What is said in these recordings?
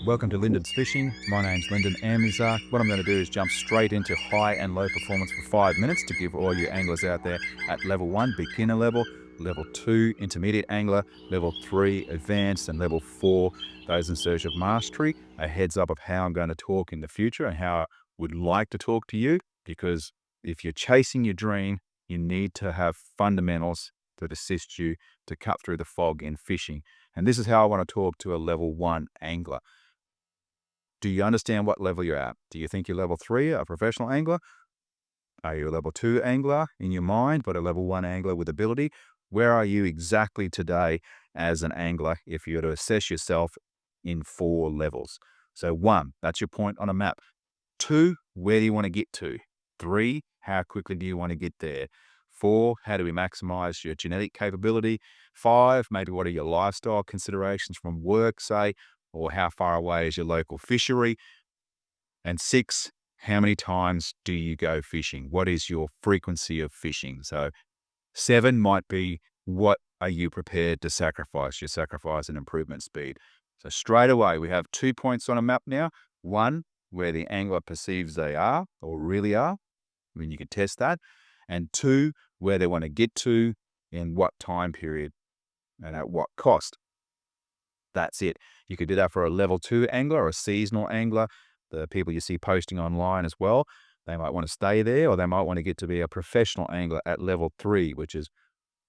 Welcome to Lyndon's Fishing. My name's Lyndon Amizar. What I'm going to do is jump straight into high and low performance for 5 minutes to give all you anglers out there at level 1, beginner level, level 2, intermediate angler, level 3, advanced, and level 4, those in search of mastery, a heads up of how I'm going to talk in the future and how I would like to talk to you, because if you're chasing your dream, you need to have fundamentals that assist you to cut through the fog in fishing. And this is how I want to talk to a level 1 angler. Do you understand what level you're at? Do you think you're level 3, a professional angler? Are you a level 2 angler in your mind, but a level 1 angler with ability? Where are you exactly today as an angler if you were to assess yourself in 4 levels? So 1, that's your point on a map. 2, where do you want to get to? 3, how quickly do you want to get there? 4, how do we maximize your genetic capability? 5, maybe what are your lifestyle considerations from work, say, or how far away is your local fishery? And 6, how many times do you go fishing? What is your frequency of fishing? So 7 might be, what are you prepared to sacrifice? You sacrifice an improvement speed. So straight away, we have 2 points on a map now. 1, where the angler perceives they are or really are. I mean, you can test that. And 2, where they want to get to, in what time period and at what cost. That's it. You could do that for a level 2 angler or a seasonal angler. The people you see posting online as well, they might want to stay there, or they might want to get to be a professional angler at level 3, which is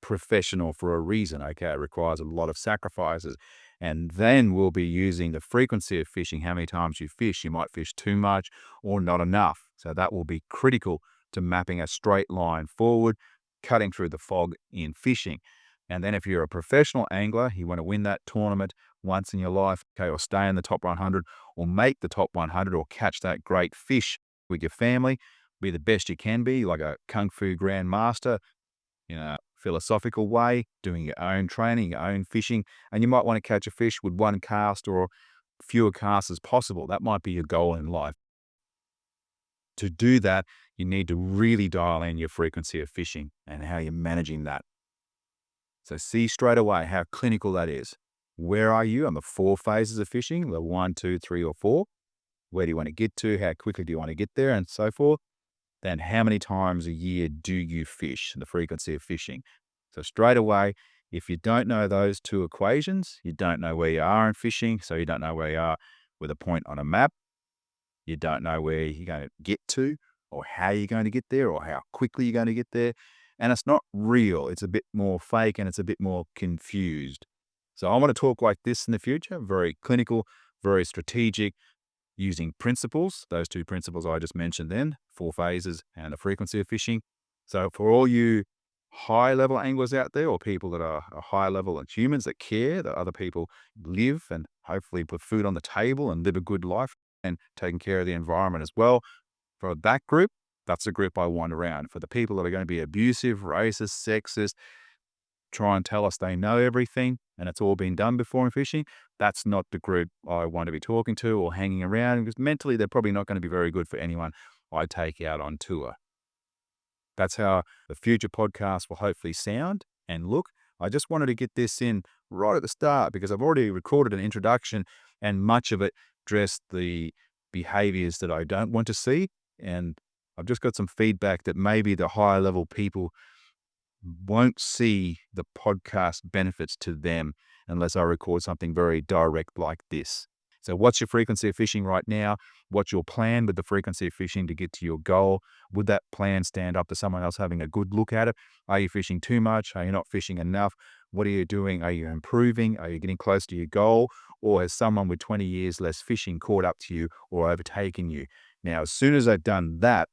professional for a reason. Okay, it requires a lot of sacrifices. And then we'll be using the frequency of fishing, how many times you fish. You might fish too much or not enough. So that will be critical to mapping a straight line forward, cutting through the fog in fishing. And then if you're a professional angler, you want to win that tournament once in your life, okay, or stay in the top 100, or make the top 100, or catch that great fish with your family, be the best you can be, like a Kung Fu grandmaster, in a philosophical way, doing your own training, your own fishing, and you might want to catch a fish with 1 cast or fewer casts as possible. That might be your goal in life. To do that, you need to really dial in your frequency of fishing and how you're managing that. So see straight away how clinical that is. Where are you on the 4 phases of fishing, the 1, 2, 3, or 4? Where do you want to get to? How quickly do you want to get there? And so forth. Then how many times a year do you fish, the frequency of fishing? So straight away, if you don't know those 2 equations, you don't know where you are in fishing, so you don't know where you are with a point on a map. You don't know where you're going to get to, or how you're going to get there, or how quickly you're going to get there. And it's not real. It's a bit more fake, and it's a bit more confused. So I want to talk like this in the future, very clinical, very strategic, using principles, those 2 principles I just mentioned then, 4 phases and the frequency of fishing. So for all you high-level anglers out there, or people that are high level and humans that care that other people live and hopefully put food on the table and live a good life and taking care of the environment as well, for that group, that's the group I want around. For the people that are going to be abusive, racist, sexist, try and tell us they know everything and it's all been done before in fishing, that's not the group I want to be talking to or hanging around, because mentally they're probably not going to be very good for anyone I take out on tour. That's how the future podcast will hopefully sound and look. I just wanted to get this in right at the start because I've already recorded an introduction, and much of it addressed the behaviors that I don't want to see. And I've just got some feedback that maybe the higher level people won't see the podcast benefits to them unless I record something very direct like this. So what's your frequency of fishing right now? What's your plan with the frequency of fishing to get to your goal? Would that plan stand up to someone else having a good look at it? Are you fishing too much? Are you not fishing enough? What are you doing? Are you improving? Are you getting close to your goal? Or has someone with 20 years less fishing caught up to you or overtaken you? Now, as soon as they've done that,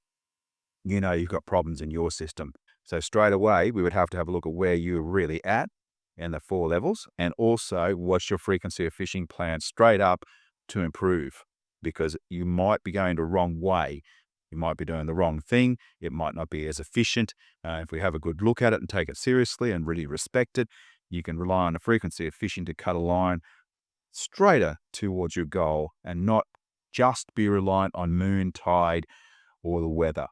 you know you've got problems in your system. So straight away, we would have to have a look at where you're really at in the 4 levels, and also what's your frequency of fishing plan straight up to improve, because you might be going the wrong way. You might be doing the wrong thing. It might not be as efficient. If we have a good look at it and take it seriously and really respect it, you can rely on the frequency of fishing to cut a line straighter towards your goal and not just be reliant on moon, tide, or the weather.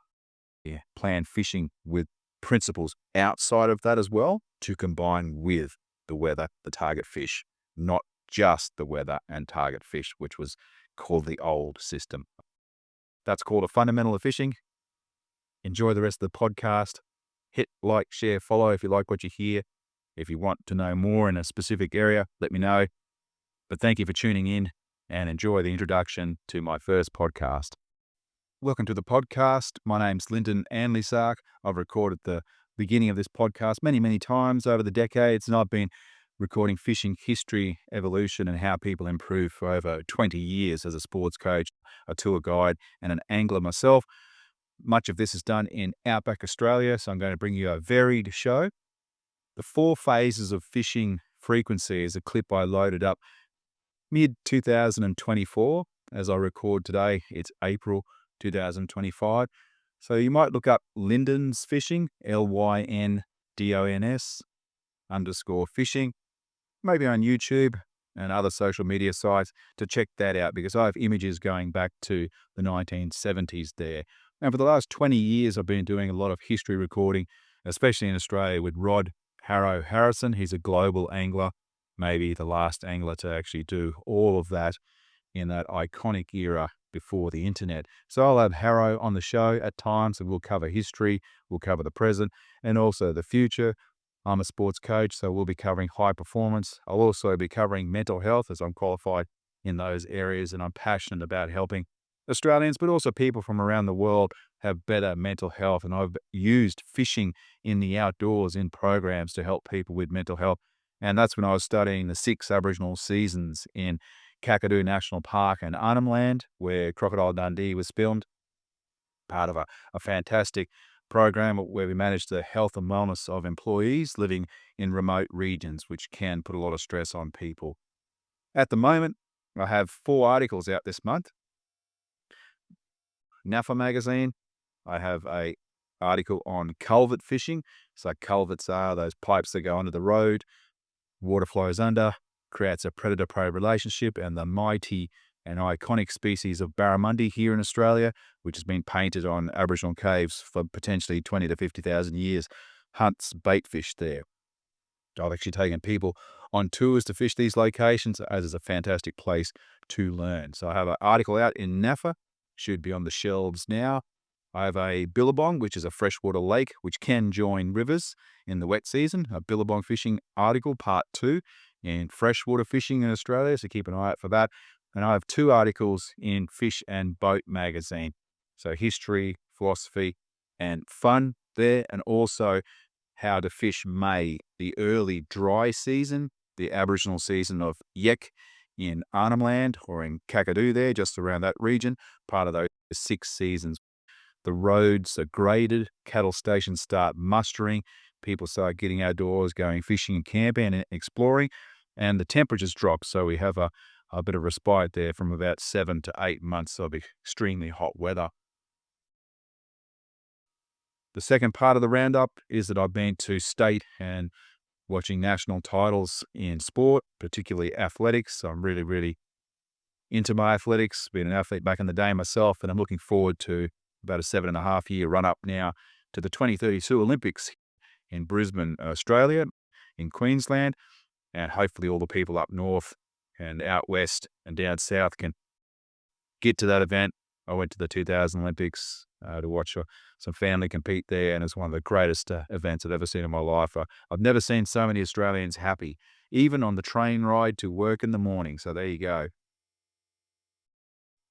Yeah, plan fishing with principles outside of that as well to combine with the weather, the target fish, not just the weather and target fish, which was called the old system. That's called a fundamental of fishing. Enjoy the rest of the podcast. Hit like, share, follow if you like what you hear. If you want to know more in a specific area, let me know. But thank you for tuning in and enjoy the introduction to my first podcast. Welcome to the podcast. My name's Lyndon Sark. I've recorded the beginning of this podcast many, many times over the decades, and I've been recording fishing history, evolution, and how people improve for over 20 years as a sports coach, a tour guide, and an angler myself. Much of this is done in outback Australia, so I'm going to bring you a varied show. The 4 phases of fishing frequency is a clip I loaded up mid-2024. As I record today, it's April 2025. So you might look up Lyndon's Fishing, LYNDONS _fishing, maybe on YouTube and other social media sites to check that out, because I have images going back to the 1970s there. And for the last 20 years, I've been doing a lot of history recording, especially in Australia with Rod Harrow Harrison. He's a global angler, maybe the last angler to actually do all of that in that iconic era before the internet. So I'll have Harrow on the show at times, and we'll cover history, we'll cover the present, and also the future. I'm a sports coach, so we'll be covering high performance. I'll also be covering mental health, as I'm qualified in those areas, and I'm passionate about helping Australians, but also people from around the world have better mental health. And I've used fishing in the outdoors in programs to help people with mental health. And that's when I was studying the 6 Aboriginal seasons in Kakadu National Park and Arnhem Land, where Crocodile Dundee was filmed. Part of a fantastic program where we manage the health and wellness of employees living in remote regions, which can put a lot of stress on people. At the moment, I have 4 articles out this month. NAFA magazine, I have a article on culvert fishing. So culverts are those pipes that go under the road, water flows under, creates a predator-prey relationship, and the mighty and iconic species of barramundi here in Australia, which has been painted on Aboriginal caves for potentially 20 to 50,000 years, hunts bait fish there. I've actually taken people on tours to fish these locations, as is a fantastic place to learn. So I have an article out in NAFA, should be on the shelves now. I have a billabong, which is a freshwater lake, which can join rivers in the wet season. A billabong fishing article, part 2, in freshwater fishing in Australia, so keep an eye out for that. And I have 2 articles in Fish and Boat magazine. So history, philosophy, and fun there, and also how to fish May, the early dry season, the Aboriginal season of Yek in Arnhem Land or in Kakadu there, just around that region, part of those 6 seasons. The roads are graded, cattle stations start mustering, people start getting outdoors, going fishing and camping and exploring, and the temperatures drop. So we have a bit of respite there from about 7 to 8 months of extremely hot weather. The second part of the roundup is that I've been to state and watching national titles in sport, particularly athletics. So I'm really, really into my athletics, been an athlete back in the day myself, and I'm looking forward to about a 7.5-year run up now to the 2032 Olympics in Brisbane, Australia, in Queensland, and hopefully all the people up north and out west and down south can get to that event. I went to the 2000 Olympics to watch some family compete there, and it's one of the greatest events I've ever seen in my life. I've never seen so many Australians happy, even on the train ride to work in the morning. So there you go.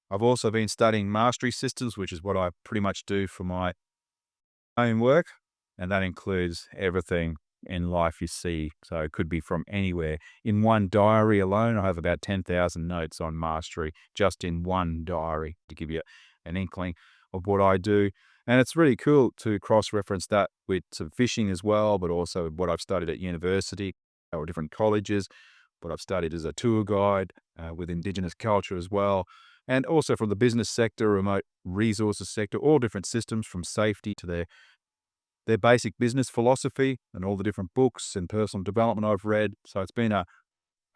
I've also been studying mastery systems, which is what I pretty much do for my own work, and that includes everything in life you see. So it could be from anywhere. In one diary alone, I have about 10,000 notes on mastery, just in one diary, to give you an inkling of what I do. And it's really cool to cross-reference that with some fishing as well, but also what I've studied at university or different colleges, what I've studied as a tour guide with Indigenous culture as well, and also from the business sector, remote resources sector, all different systems from safety to their basic business philosophy and all the different books and personal development I've read. So it's been a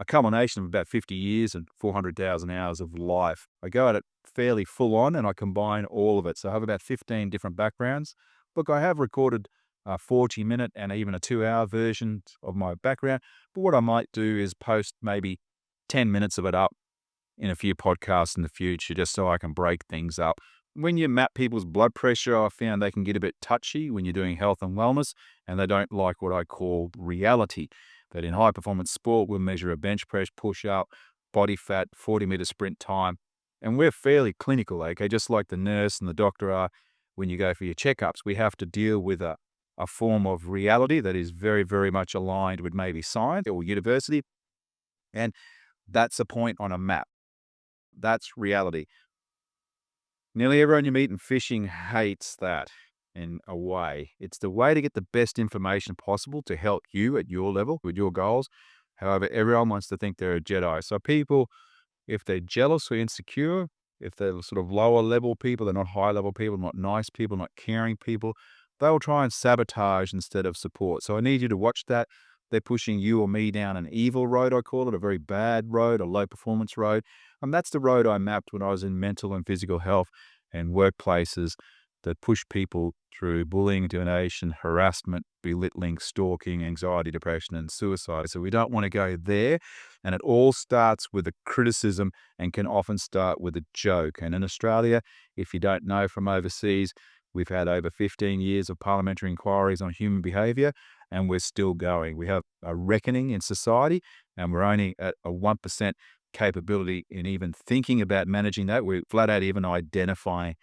culmination of about 50 years and 400,000 hours of life. I go at it fairly full on and I combine all of it. So I have about 15 different backgrounds. Look, I have recorded a 40-minute and even a 2-hour version of my background. But what I might do is post maybe 10 minutes of it up in a few podcasts in the future, just so I can break things up. When you map people's blood pressure, I found they can get a bit touchy when you're doing health and wellness, and they don't like what I call reality. But in high performance sport, we'll measure a bench press, push up, body fat, 40-meter sprint time, and we're fairly clinical, okay? Just like the nurse and the doctor are when you go for your checkups. We have to deal with a form of reality that is very, very much aligned with maybe science or university, and that's a point on a map. That's reality. Nearly everyone you meet in fishing hates that in a way. It's the way to get the best information possible to help you at your level with your goals. However, everyone wants to think they're a Jedi. So people, if they're jealous or insecure, if they're sort of lower level people, they're not high level people, not nice people, not caring people, they'll try and sabotage instead of support. So I need you to watch that. They're pushing you or me down an evil road, I call it, a very bad road, a low performance road. And that's the road I mapped when I was in mental and physical health and workplaces that push people through bullying, donation, harassment, belittling, stalking, anxiety, depression, and suicide. So we don't want to go there. And it all starts with a criticism and can often start with a joke. And in Australia, if you don't know from overseas, we've had over 15 years of parliamentary inquiries on human behaviour, and we're still going. We have a reckoning in society, and we're only at a 1% capability in even thinking about managing that. We're flat out even identifying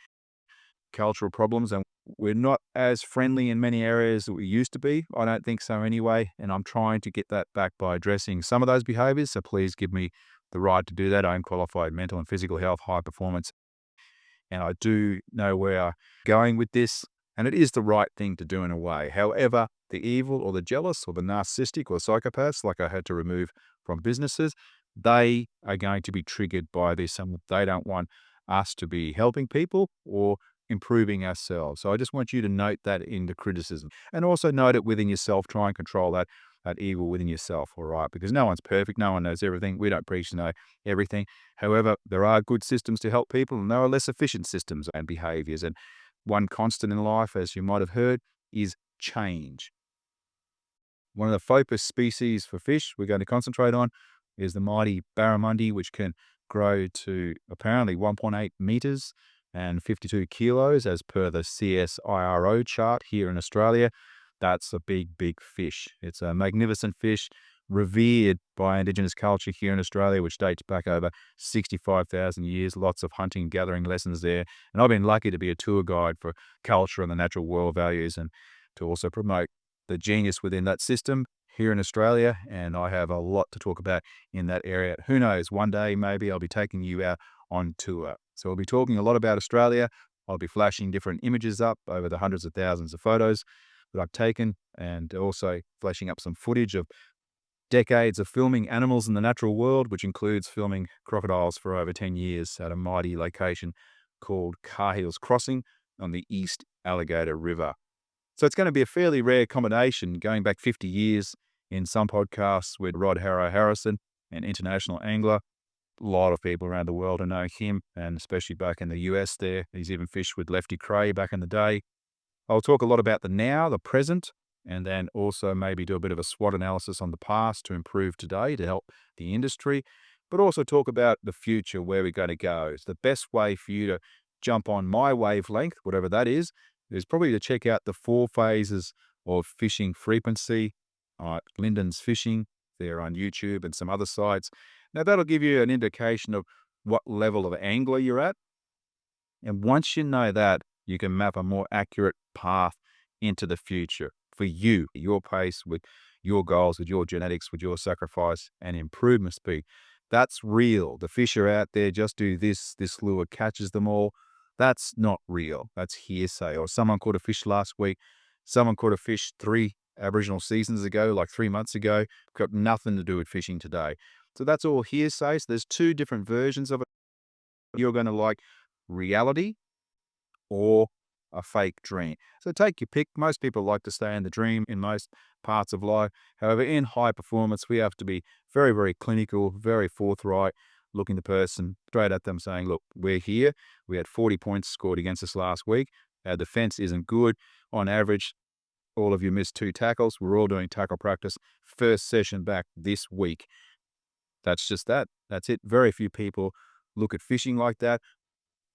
cultural problems, and we're not as friendly in many areas that we used to be. I don't think so anyway, and I'm trying to get that back by addressing some of those behaviours, so please give me the right to do that. I'm qualified mental and physical health, high performance, and I do know where I'm going with this, and it is the right thing to do in a way. However, the evil or the jealous or the narcissistic or psychopaths, like I had to remove from businesses, they are going to be triggered by this, and they don't want us to be helping people or improving ourselves. So I just want you to note that in the criticism, and also note it within yourself. Try and control that evil within yourself, all right? Because no one's perfect. No one knows everything. We don't preach to know everything. However, there are good systems to help people, and there are less efficient systems and behaviors. And one constant in life, as you might have heard, is change. One of the focus species for fish we're going to concentrate on is the mighty barramundi, which can grow to apparently 1.8 meters and 52 kilos as per the CSIRO chart here in Australia. That's a big, big fish. It's a magnificent fish, revered by Indigenous culture here in Australia, which dates back over 65,000 years. Lots of hunting and gathering lessons there. And I've been lucky to be a tour guide for culture and the natural world values, and to also promote the genius within that system here in Australia. And I have a lot to talk about in that area. Who knows, one day maybe I'll be taking you out on tour. So we'll be talking a lot about Australia. I'll be flashing different images up over the hundreds of thousands of photos that I've taken, and also flashing up some footage of decades of filming animals in the natural world, which includes filming crocodiles for over 10 years at a mighty location called Carhill's Crossing on the East Alligator River. So it's going to be a fairly rare combination going back 50 years in some podcasts with Rod Harrow Harrison, an international angler. A lot of people around the world know him, and especially back in the US there. He's even fished with Lefty Kreh back in the day. I'll talk a lot about the now, the present, and then also maybe do a bit of a SWOT analysis on the past to improve today to help the industry, but also talk about the future, where we're going to go. It's the best way for you to jump on my wavelength, whatever that is probably to check out the 4 phases of fishing frequency. Lyndon's Fishing, there on YouTube and some other sites. Now, that'll give you an indication of what level of angler you're at. And once you know that, you can map a more accurate path into the future for you, your pace, with your goals, with your genetics, with your sacrifice and improvement speed. That's real. The fish are out there, just do this lure catches them all. That's not real. That's hearsay. Or someone caught a fish last week. Someone caught a fish 3 Aboriginal seasons ago, like 3 months ago. Got nothing to do with fishing today. So that's all hearsay. So there's 2 different versions of it. You're going to like reality or a fake dream. So take your pick. Most people like to stay in the dream in most parts of life. However, in high performance, we have to be very, very clinical, very forthright, looking the person straight at them saying, look, we're here. We had 40 points scored against us last week. Our defense isn't good. On average, all of you missed 2 tackles. We're all doing tackle practice. First session back this week. That's just that. That's it. Very few people look at fishing like that.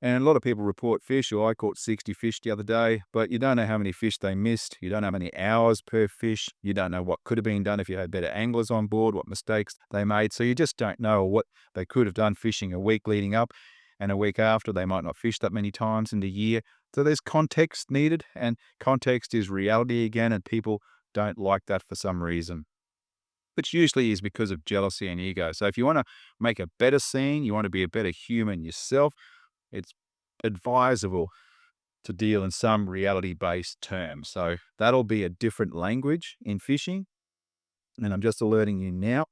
And a lot of people report fish, or I caught 60 fish the other day, but you don't know how many fish they missed. You don't know how many hours per fish. You don't know what could have been done if you had better anglers on board, what mistakes they made. So you just don't know what they could have done fishing a week leading up, and a week after. They might not fish that many times in the year. So there's context needed, and context is reality again, and people don't like that for some reason, which usually is because of jealousy and ego. So if you want to make a better scene, you want to be a better human yourself, it's advisable to deal in some reality-based terms. So that'll be a different language in fishing, and I'm just alerting you now.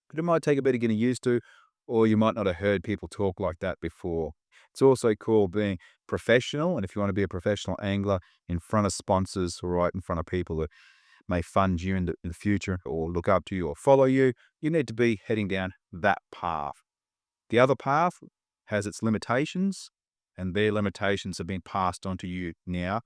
But it might take a bit of getting used to, or you might not have heard people talk like that before. It's also called being professional, and if you want to be a professional angler in front of sponsors, or right in front of people that may fund you in the future, or look up to you or follow you, you need to be heading down that path. The other path has its limitations, and their limitations have been passed on to you now.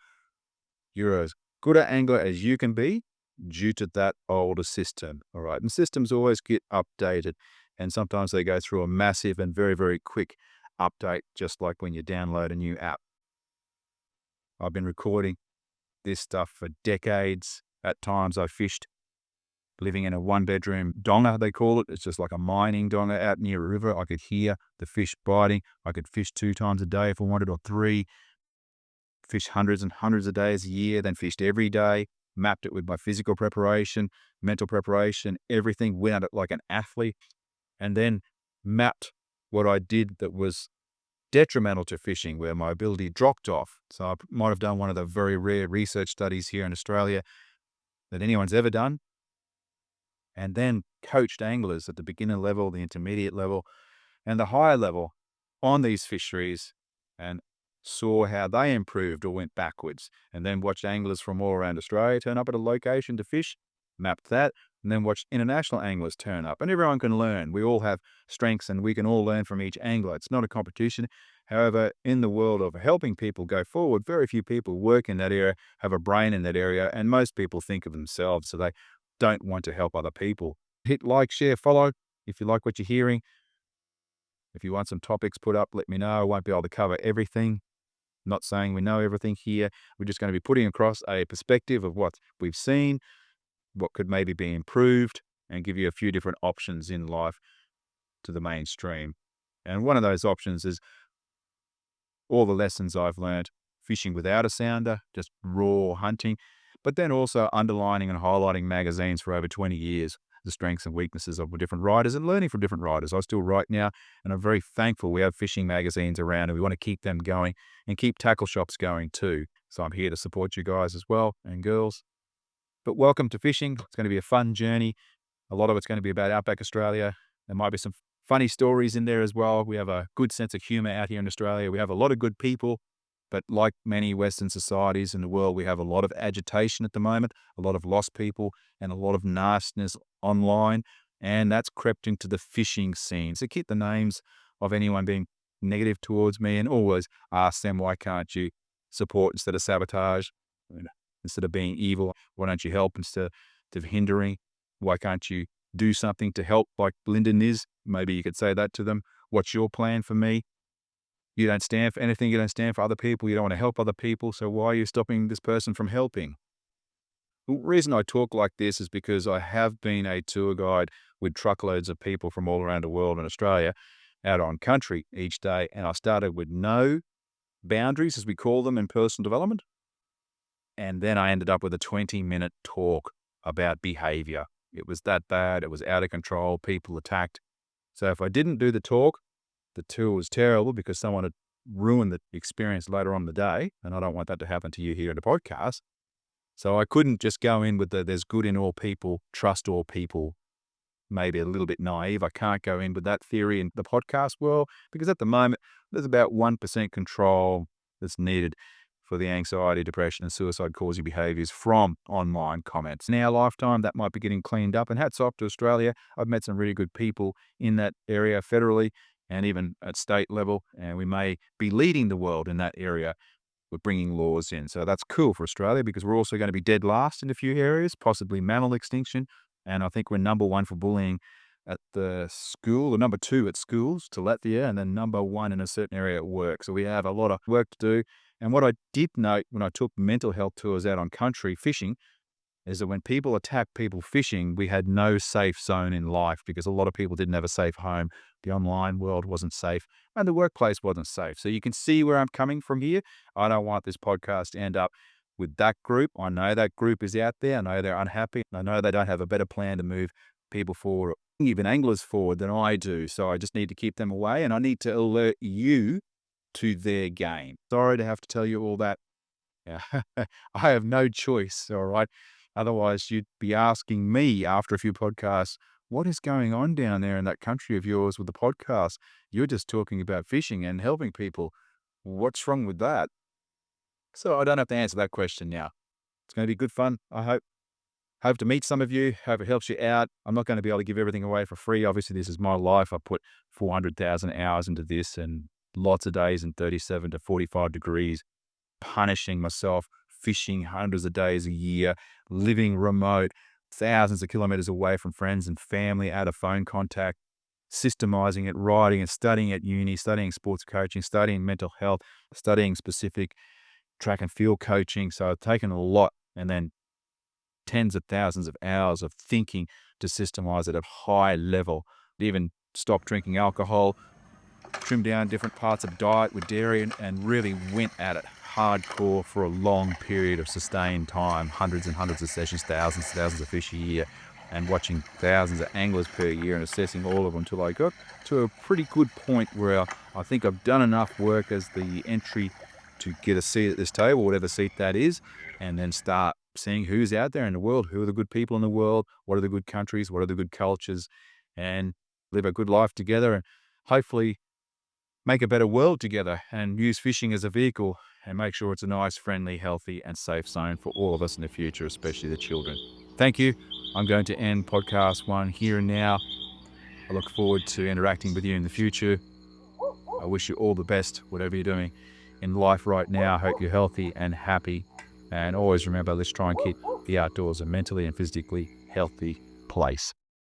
You're as good an angler as you can be due to that older system, all right? And systems always get updated, and sometimes they go through a massive and very, very quick update, just like when you download a new app. I've been recording this stuff for decades. At times I fished living in a one-bedroom donga, they call it. It's just like a mining donga out near a river. I could hear the fish biting. I could fish 2 times a day if I wanted, or 3. Fish hundreds and hundreds of days a year, then fished every day. Mapped it with my physical preparation, mental preparation, everything. Went at it like an athlete. And then mapped what I did that was detrimental to fishing, where my ability dropped off. So I might have done one of the very rare research studies here in Australia that anyone's ever done, and then coached anglers at the beginner level, the intermediate level, and the higher level on these fisheries, and saw how they improved or went backwards, and then watched anglers from all around Australia turn up at a location to fish, mapped that, and then watched international anglers turn up. And everyone can learn. We all have strengths, and we can all learn from each angler. It's not a competition. However, in the world of helping people go forward, very few people work in that area, have a brain in that area, and most people think of themselves, so they don't want to help other people. Hit like, share, follow if you like what you're hearing. If you want some topics put up, let me know. I won't be able to cover everything. Not saying we know everything here. We're just going to be putting across a perspective of what we've seen, what could maybe be improved, and give you a few different options in life to the mainstream. And one of those options is all the lessons I've learned fishing without a sounder, just raw hunting, but then also underlining and highlighting magazines for over 20 years, the strengths and weaknesses of different writers, and learning from different writers. I still write now, and I'm very thankful we have fishing magazines around, and we want to keep them going and keep tackle shops going too. So I'm here to support you guys as well, and girls. But welcome to fishing. It's going to be a fun journey. A lot of it's going to be about Outback Australia. There might be some funny stories in there as well. We have a good sense of humor out here in Australia. We have a lot of good people, but like many Western societies in the world, we have a lot of agitation at the moment, a lot of lost people, and a lot of nastiness online, and that's crept into the fishing scene. So keep the names of anyone being negative towards me, and always ask them, why can't you support instead of sabotage? Instead of being evil, why don't you help instead of hindering? Why can't you do something to help like Lyndon is? Maybe you could say that to them. What's your plan for me? You don't stand for anything. You don't stand for other people. You don't want to help other people. So why are you stopping this person from helping? The reason I talk like this is because I have been a tour guide with truckloads of people from all around the world and Australia out on country each day. And I started with no boundaries, as we call them in personal development. And then I ended up with a 20-minute talk about behavior. It was that bad. It was out of control. People attacked. So if I didn't do the talk, the tour was terrible because someone had ruined the experience later on in the day. And I don't want that to happen to you here in the podcast. So I couldn't just go in with there's good in all people, trust all people, maybe a little bit naive. I can't go in with that theory in the podcast world because at the moment, there's about 1% control that's needed for the anxiety, depression, and suicide-causing behaviours from online comments. In our lifetime, that might be getting cleaned up, and hats off to Australia. I've met some really good people in that area federally and even at state level, and we may be leading the world in that area with bringing laws in. So that's cool for Australia because we're also going to be dead last in a few areas, possibly mammal extinction, and I think we're number one for bullying at the school, or number 2 at schools, to Latvia, and then number 1 in a certain area at work. So we have a lot of work to do. And what I did note when I took mental health tours out on country fishing is that when people attack people fishing, we had no safe zone in life because a lot of people didn't have a safe home. The online world wasn't safe and the workplace wasn't safe. So you can see where I'm coming from here. I don't want this podcast to end up with that group. I know that group is out there. I know they're unhappy. I know they don't have a better plan to move people forward, or even anglers forward, than I do. So I just need to keep them away, and I need to alert you to their game. Sorry to have to tell you all that. Yeah. I have no choice, all right? Otherwise, you'd be asking me after a few podcasts, what is going on down there in that country of yours with the podcast? You're just talking about fishing and helping people. What's wrong with that? So I don't have to answer that question now. It's going to be good fun, I hope. Hope to meet some of you. Hope it helps you out. I'm not going to be able to give everything away for free. Obviously, this is my life. I put 400,000 hours into this and lots of days in 37 to 45 degrees, punishing myself, fishing hundreds of days a year, living remote, thousands of kilometers away from friends and family, out of phone contact, systemizing it, writing it, studying at uni, studying sports coaching, studying mental health, studying specific track and field coaching. So I've taken a lot, and then tens of thousands of hours of thinking to systemize it at high level. Even stopped drinking alcohol, trimmed down different parts of diet with dairy, and really went at it hardcore for a long period of sustained time, hundreds and hundreds of sessions, thousands of fish a year, and watching thousands of anglers per year and assessing all of them until I got to a pretty good point where I think I've done enough work as the entry to get a seat at this table, whatever seat that is, and then start seeing who's out there in the world, who are the good people in the world, what are the good countries, what are the good cultures, and live a good life together, and hopefully make a better world together, and use fishing as a vehicle, and make sure it's a nice, friendly, healthy, and safe zone for all of us in the future, especially the children. Thank you. I'm going to end podcast 1 here and now. I look forward to interacting with you in the future. I wish you all the best, whatever you're doing in life right now. I hope you're healthy and happy. And always remember, let's try and keep the outdoors a mentally and physically healthy place.